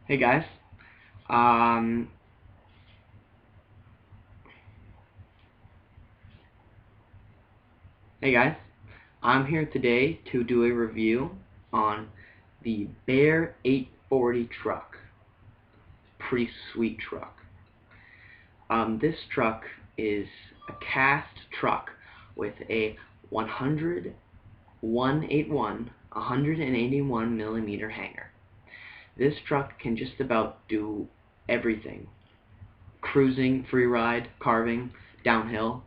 Hey guys, um, hey guys, I'm here today to do a review on the Bear 840 truck. Pretty sweet truck. This truck is a cast truck with a 181 millimeter hanger. This truck can just about do everything: cruising, free ride, carving, downhill.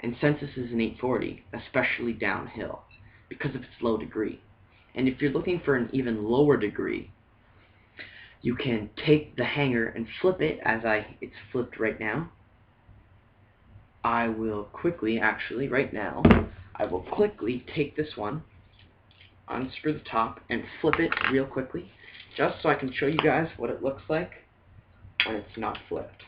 And since this is an 840, especially downhill, because of its low degree. And if you're looking for an even lower degree, you can take the hanger and flip it it's flipped right now. I will quickly take this one, unscrew the top, and flip it real quickly, just so I can show you guys what it looks like when it's not flipped.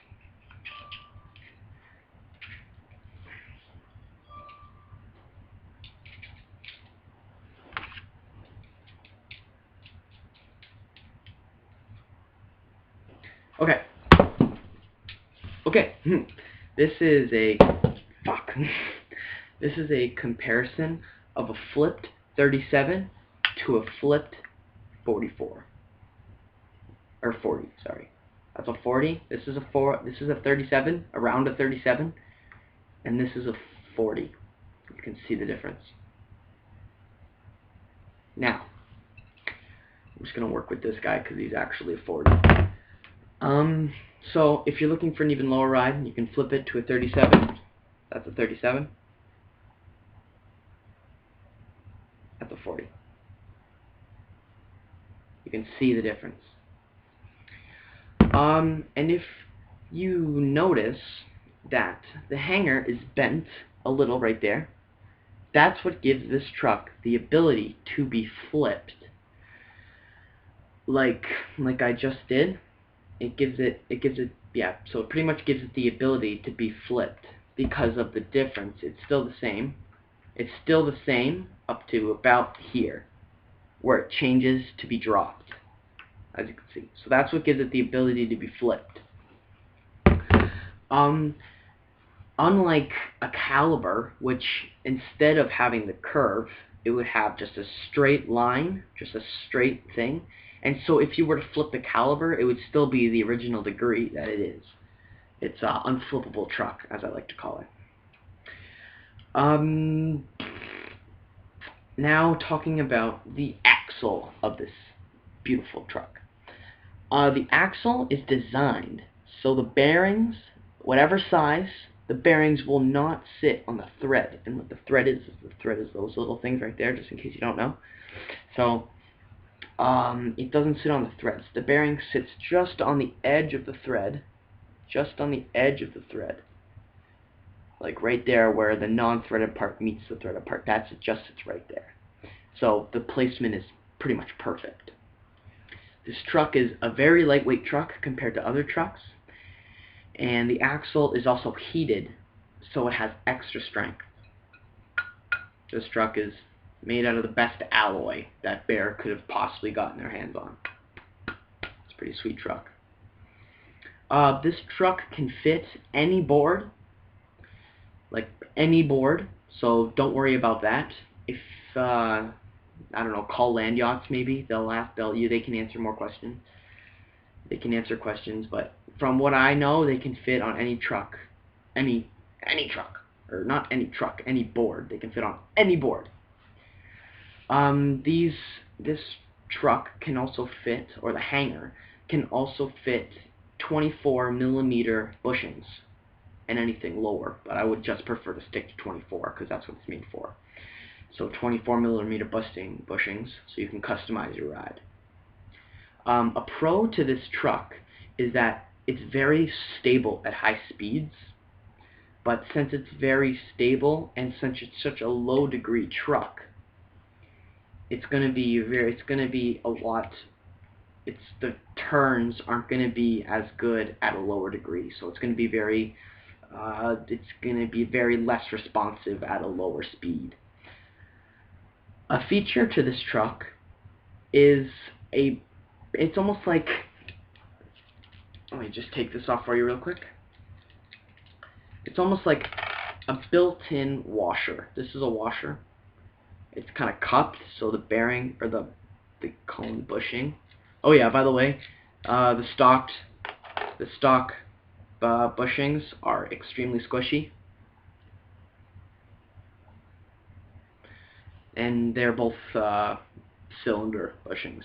Okay, this is a this is a comparison of a flipped 37 to a flipped 44 or 40. Sorry, that's a 40. This is a 37, around a 37, and this is a 40. You can see the difference. Now, I'm just gonna work with this guy because he's actually a 40. So if you're looking for an even lower ride, you can flip it to a 37. That's a 37. That's a 40. You can see the difference. And if you notice that the hanger is bent a little right there, that's what gives this truck the ability to be flipped. Like I just did, so it pretty much gives it the ability to be flipped because of the difference. It's still the same. It's still the same up to about here, where it changes to be dropped, as you can see. So that's what gives it the ability to be flipped. Unlike a caliber, which instead of having the curve, it would have just a straight line, just a straight thing. And so if you were to flip the caliber, it would still be the original degree that it is. It's an unflippable truck, as I like to call it. Now talking about the axle of this beautiful truck. The axle is designed so the bearings, whatever size, the bearings will not sit on the thread. And what the thread is those little things right there, just in case you don't know. So it doesn't sit on the threads. The bearing sits just on the edge of the thread, like right there where the non-threaded part meets the threaded part. It just sits right there. So the placement is pretty much perfect. This truck is a very lightweight truck compared to other trucks, and the axle is also heated, so it has extra strength. This truck is made out of the best alloy that Bear could have possibly gotten their hands on. It's a pretty sweet truck. This truck can fit any board, so don't worry about that. If I don't know, call Land Yachts maybe. They can answer more questions. They can answer questions, but from what I know, they can fit on any truck, any truck, or not any truck, any board. They can fit on any board. This truck can also fit, or the hanger can also fit 24 millimeter bushings and anything lower, but I would just prefer to stick to 24 because that's what it's made for. So 24 millimeter bushings, so you can customize your ride. A pro to this truck is that it's very stable at high speeds, but since it's very stable and since it's such a low degree truck, the turns aren't going to be as good at a lower degree, so it's going to be very less responsive at a lower speed. A feature to this truck is it's almost like Let me just take this off for you real quick. It's almost like a built-in washer. This is a washer. It's kind of cupped, so the bearing, or the cone bushing. Oh yeah, by the way, the stock bushings are extremely squishy, and they're both cylinder bushings.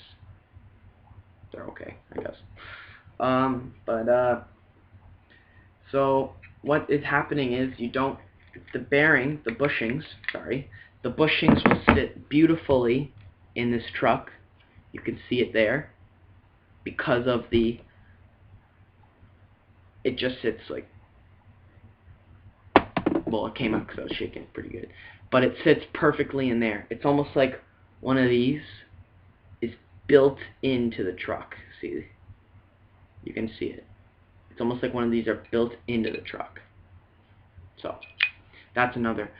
They're okay, I guess. So what is happening is the bushings will sit beautifully in this truck. You can see it there because of it just sits like, well, it came out because I was shaking it pretty good, but it sits perfectly in there. It's almost like one of these is built into the truck. See, you can see it. It's almost like one of these are built into the truck. So that's another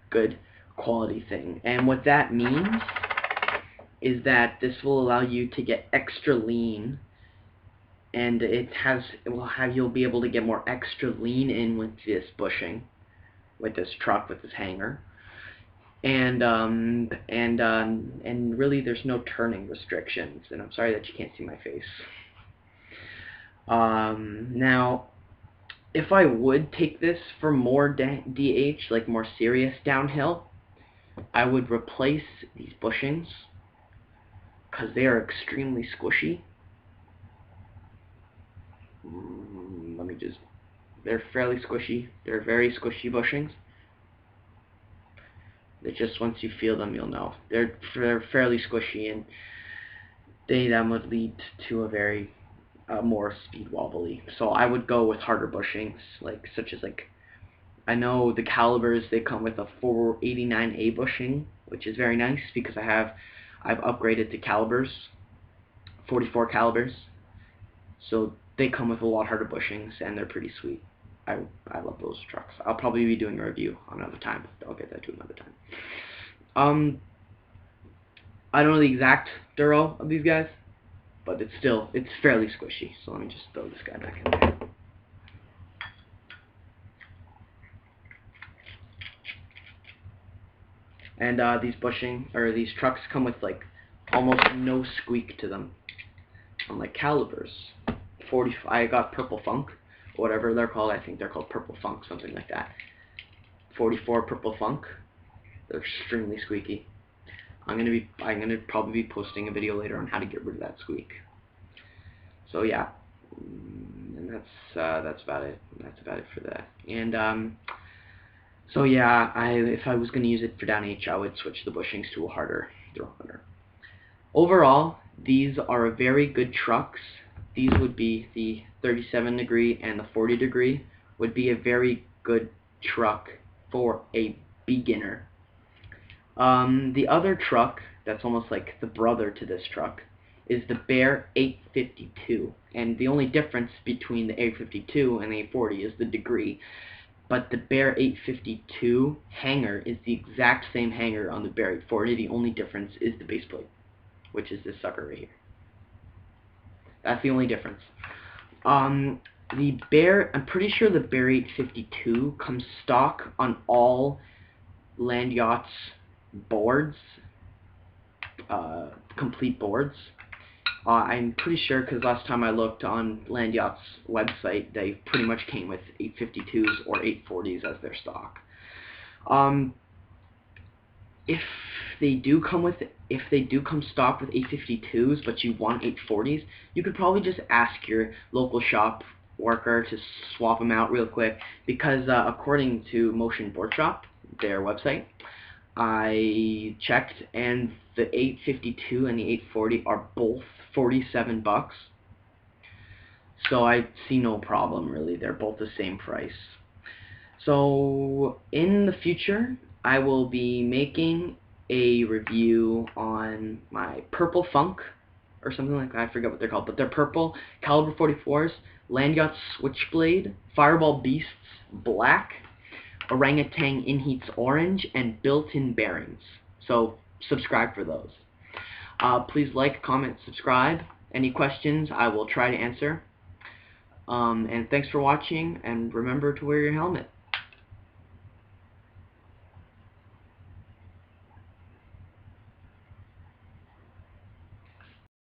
good quality thing. And what that means is that this will allow you to get extra lean, and you'll be able to get more extra lean in with this bushing, with this truck, with this hanger. And really there's no turning restrictions, and I'm sorry that you can't see my face. Now, if I would take this for more DH, like more serious downhill, I would replace these bushings because they are extremely squishy. They're fairly squishy. They're very squishy bushings. They're just, once you feel them, you'll know. They're fairly squishy, and that would lead to a very more speed wobbly. So I would go with harder bushings, such as I know the calibers, they come with a 489A bushing, which is very nice because I've upgraded to calibers, 44 calibers. So they come with a lot harder bushings, and they're pretty sweet. I love those trucks. I'll probably be doing a review another time. I'll get that to another time. I don't know the exact duro of these guys, but it's fairly squishy. So let me just throw this guy back in there. And these trucks come with almost no squeak to them. Unlike calibers, I got Purple Funk, whatever they're called. I think they're called Purple Funk, something like that. 44 Purple Funk. They're extremely squeaky. I'm gonna probably be posting a video later on how to get rid of that squeak. So yeah, and that's about it. That's about it for that. And so yeah, if I was gonna use it for down H, I would switch the bushings to a harder throw hunter. Overall, these are very good trucks. These would be the 37 degree and the 40 degree would be a very good truck for a beginner. The other truck that's almost like the brother to this truck is the Bear 852, and the only difference between the 852 and the 840 is the degree. But the Bear 852 hanger is the exact same hanger on the Bear 840. The only difference is the base plate, which is this sucker right here. That's the only difference. I'm pretty sure the Bear 852 comes stock on all Land Yachts boards, complete boards. I'm pretty sure because last time I looked on Land Yacht's website, they pretty much came with 852s or 840s as their stock. If they do come stock with 852s, but you want 840s, you could probably just ask your local shop worker to swap them out real quick, because according to Motion Board Shop, their website, I checked, and the 852 and the 840 are both $47. So I see no problem really. They're both the same price. So in the future, I will be making a review on my Purple Funk or something like that. I forget what they're called, but they're purple caliber 44s, Land Yacht Switchblade, Fireball Beasts Black, Orangutan Inheats Orange, and built-in bearings. So subscribe for those. Please like, comment, subscribe. Any questions I will try to answer. And thanks for watching, and remember to wear your helmet.